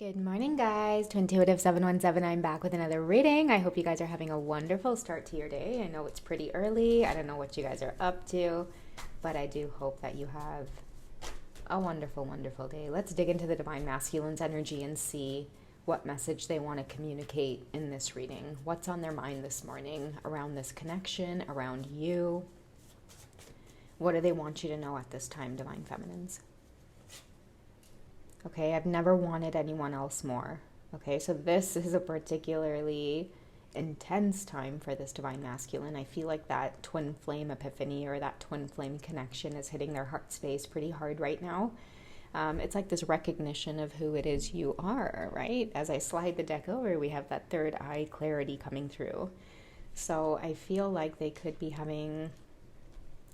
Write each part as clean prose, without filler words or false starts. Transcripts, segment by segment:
Good morning, guys. To Intuitive 717, I'm back with another reading. I hope you guys are having a wonderful start to your day. I know it's pretty early. I don't know what you guys are up to, but I do hope that you have a wonderful, wonderful day. Let's dig into the Divine Masculine's energy and see what message they want to communicate in this reading. What's on their mind this morning around this connection, around you? What do they want you to know at this time, Divine Feminines? Okay, I've never wanted anyone else more. Okay, so this is a particularly intense time for this Divine Masculine. I feel like that twin flame epiphany or that twin flame connection is hitting their heart space pretty hard right now. It's like this recognition of who it is you are, right? As I slide the deck over, we have that third eye clarity coming through. So I feel like they could be having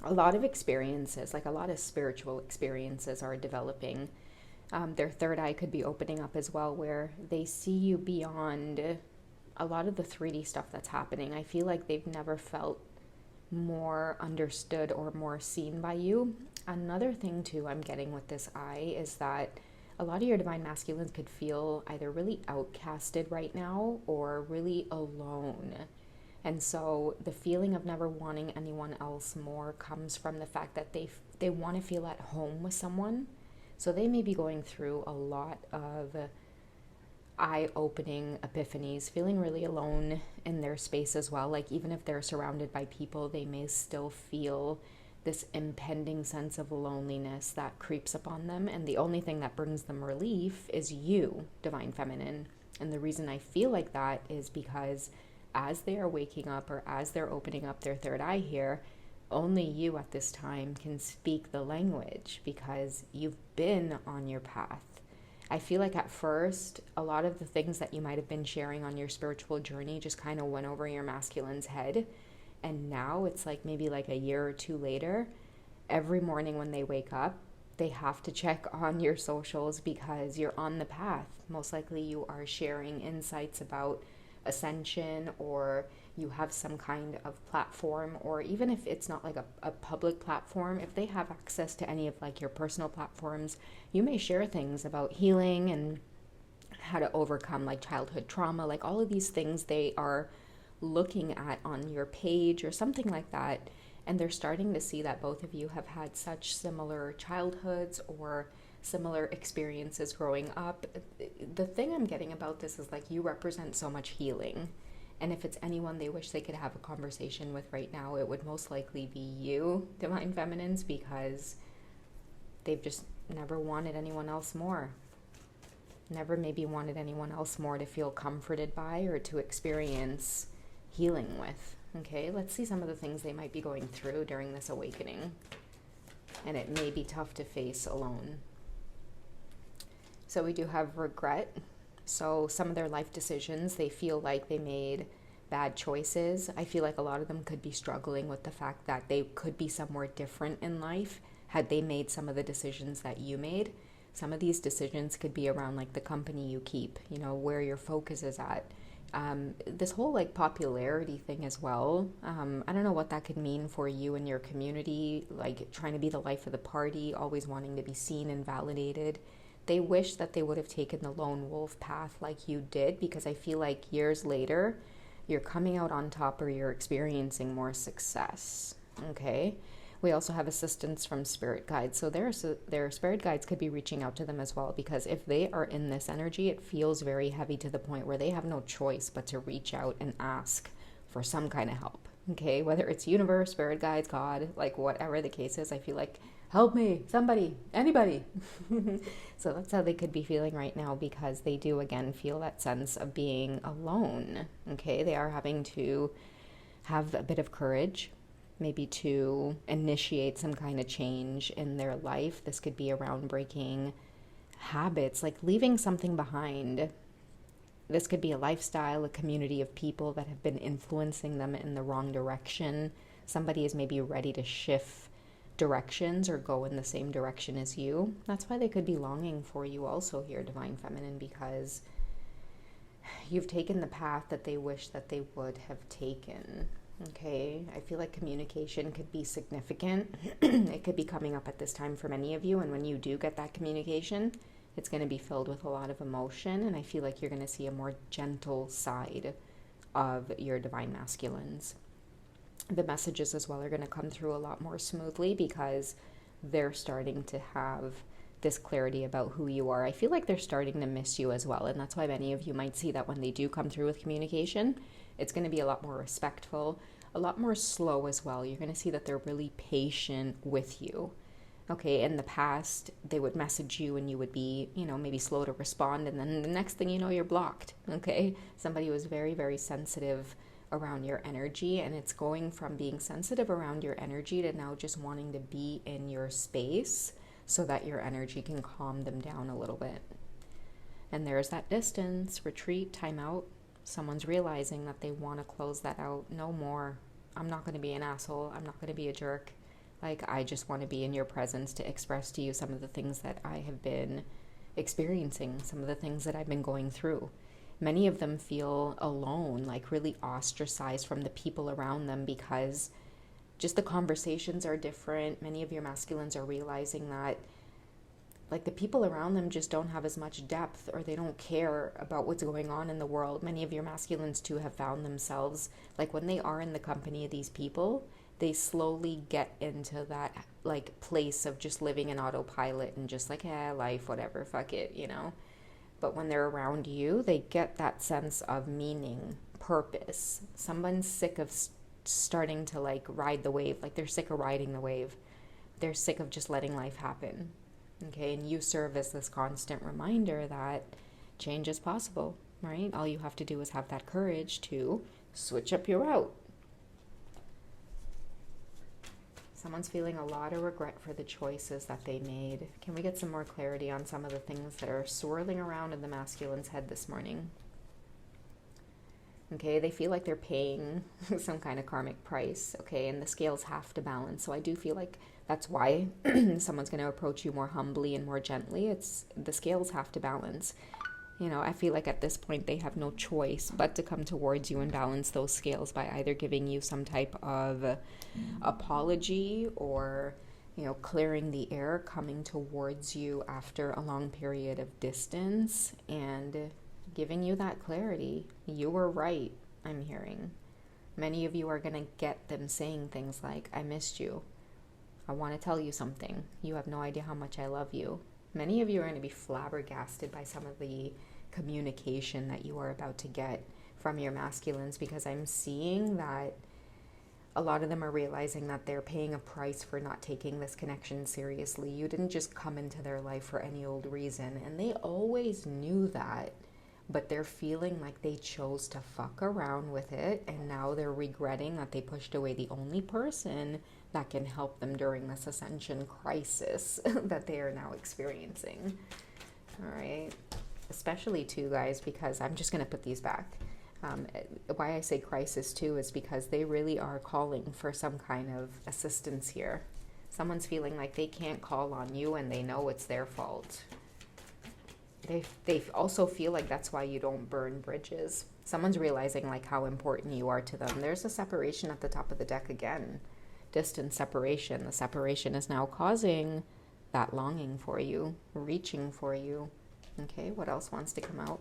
a lot of experiences, like a lot of spiritual experiences are developing. Their third eye could be opening up as well, where they see you beyond a lot of the 3D stuff that's happening. I feel like they've never felt more understood or more seen by you. Another thing too I'm getting with this eye is that a lot of your Divine Masculines could feel either really outcasted right now or really alone. And so the feeling of never wanting anyone else more comes from the fact that they want to feel at home with someone. So they may be going through a lot of eye-opening epiphanies, feeling really alone in their space as well. Like even if they're surrounded by people, they may still feel this impending sense of loneliness that creeps upon them. And the only thing that brings them relief is you, Divine Feminine. And the reason I feel like that is because as they are waking up or as they're opening up their third eye here, only you at this time can speak the language because you've been on your path. I feel like at first, a lot of the things that you might have been sharing on your spiritual journey just kind of went over your masculine's head. And now it's like maybe like a year or two later, every morning when they wake up, they have to check on your socials because you're on the path. Most likely you are sharing insights about ascension, or you have some kind of platform, or even if it's not like a public platform, if they have access to any of like your personal platforms, you may share things about healing and how to overcome like childhood trauma, like all of these things they are looking at on your page or something like that. And they're starting to see that both of you have had such similar childhoods or similar experiences growing up. The thing I'm getting about this is like you represent so much healing. And if it's anyone they wish they could have a conversation with right now, it would most likely be you, Divine Feminines, because they've just never wanted anyone else more. Never maybe wanted anyone else more to feel comforted by or to experience healing with. Okay, let's see some of the things they might be going through during this awakening. And it may be tough to face alone. So we do have regret. So some of their life decisions, they feel like they made bad choices. I feel like a lot of them could be struggling with the fact that they could be somewhere different in life had they made some of the decisions that you made. Some of these decisions could be around like the company you keep, you know, where your focus is at. This whole like popularity thing as well. I don't know what that could mean for you and your community, like trying to be the life of the party, always wanting to be seen and validated. They wish that they would have taken the lone wolf path like you did, because I feel like years later, you're coming out on top or you're experiencing more success, okay? We also have assistance from spirit guides. So their spirit guides could be reaching out to them as well, because if they are in this energy, it feels very heavy to the point where they have no choice but to reach out and ask for some kind of help, okay? Whether it's universe, spirit guides, God, like whatever the case is, I feel like, help me, somebody, anybody. So that's how they could be feeling right now, because they do, again, feel that sense of being alone, okay? They are having to have a bit of courage, maybe to initiate some kind of change in their life. This could be around breaking habits, like leaving something behind. This could be a lifestyle, a community of people that have been influencing them in the wrong direction. Somebody is maybe ready to shift directions or go in the same direction as you. That's why they could be longing for you also here, Divine Feminine, because you've taken the path that they wish that they would have taken. Okay, I feel like communication could be significant. It could be coming up at this time for many of you, and when you do get that communication, It's going to be filled with a lot of emotion, and I feel like you're going to see a more gentle side of your divine masculines. The messages as well are going to come through a lot more smoothly because they're starting to have this clarity about who you are. I feel like they're starting to miss you as well, and that's why many of you might see that when they do come through with communication, it's going to be a lot more respectful, a lot more slow as well. You're going to see that they're really patient with you. Okay, in the past, they would message you and you would be, maybe slow to respond, and then the next thing you know, you're blocked. Okay, somebody was very, very sensitive around your energy, and it's going from being sensitive around your energy to now just wanting to be in your space so that your energy can calm them down a little bit. And there's that distance, retreat, time out. Someone's realizing that they want to close that out. No more. I'm not going to be an asshole. I'm not going to be a jerk. Like, I just want to be in your presence to express to you some of the things that I have been experiencing, some of the things that I've been going through. Many of them feel alone, like really ostracized from the people around them because just the conversations are different. Many of your masculines are realizing that like the people around them just don't have as much depth, or they don't care about what's going on in the world. Many of your masculines too have found themselves like when they are in the company of these people, they slowly get into that like place of just living in autopilot and just like, life, whatever, fuck it, But when they're around you, they get that sense of meaning, purpose. Someone's sick of starting to like ride the wave, like they're sick of riding the wave. They're sick of just letting life happen. Okay, and you serve as this constant reminder that change is possible, right? All you have to do is have that courage to switch up your route. Someone's feeling a lot of regret for the choices that they made. Can we get some more clarity on some of the things that are swirling around in the masculine's head this morning? Okay, they feel like they're paying some kind of karmic price, okay, and the scales have to balance. So I do feel like that's why someone's going to approach you more humbly and more gently. It's the scales have to balance. I feel like at this point they have no choice but to come towards you and balance those scales by either giving you some type of apology or, clearing the air, coming towards you after a long period of distance and giving you that clarity. You were right, I'm hearing. Many of you are going to get them saying things like, I missed you. I want to tell you something. You have no idea how much I love you. Many of you are going to be flabbergasted by some of the communication that you are about to get from your masculines, because I'm seeing that a lot of them are realizing that they're paying a price for not taking this connection seriously. You didn't just come into their life for any old reason, and they always knew that, but they're feeling like they chose to fuck around with it, and now they're regretting that they pushed away the only person that can help them during this ascension crisis that they are now experiencing. All right. Especially too, guys, because I'm just going to put these back. Why I say crisis too is because they really are calling for some kind of assistance here. Someone's feeling like they can't call on you and they know it's their fault. They also feel like that's why you don't burn bridges. Someone's realizing like how important you are to them. There's a separation at the top of the deck again. Distant separation. The separation is now causing that longing for you, reaching for you. Okay, what else wants to come out?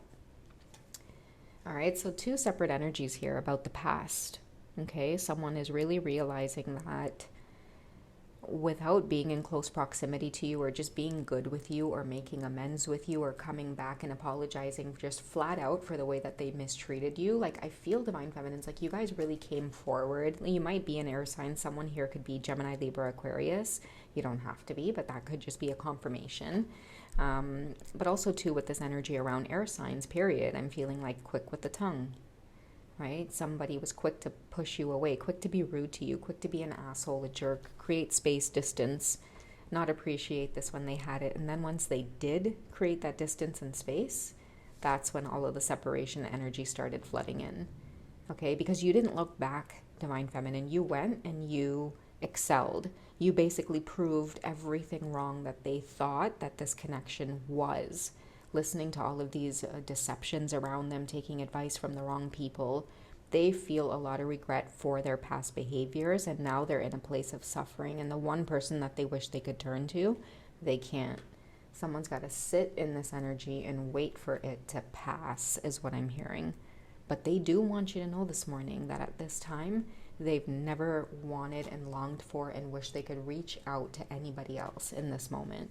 All right, so two separate energies here about the past. Okay, someone is really realizing that without being in close proximity to you or just being good with you or making amends with you or coming back and apologizing just flat out for the way that they mistreated you. Like, I feel divine feminines, like you guys really came forward. You might be an air sign. Someone here could be Gemini, Libra, Aquarius. You don't have to be, but that could just be a confirmation. But also too with this energy around air signs, period, I'm feeling like quick with the tongue. Right? Somebody was quick to push you away, quick to be rude to you, quick to be an asshole, a jerk, create space, distance, not appreciate this when they had it. And then once they did create that distance and space, that's when all of the separation energy started flooding in. Okay? Because you didn't look back, Divine Feminine. You went and you excelled. You basically proved everything wrong that they thought that this connection was. Listening to all of these deceptions around them, taking advice from the wrong people, they feel a lot of regret for their past behaviors, and now they're in a place of suffering, and the one person that they wish they could turn to, they can't. Someone's got to sit in this energy and wait for it to pass, is what I'm hearing. But they do want you to know this morning that at this time, they've never wanted and longed for and wish they could reach out to anybody else in this moment.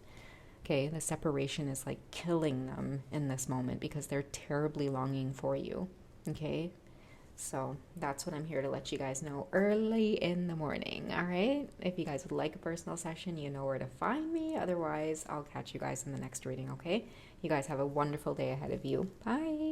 Okay, the separation is like killing them in this moment because they're terribly longing for you. Okay, so that's what I'm here to let you guys know early in the morning. All right, if you guys would like a personal session, you know where to find me. Otherwise, I'll catch you guys in the next reading. Okay, you guys have a wonderful day ahead of you. Bye.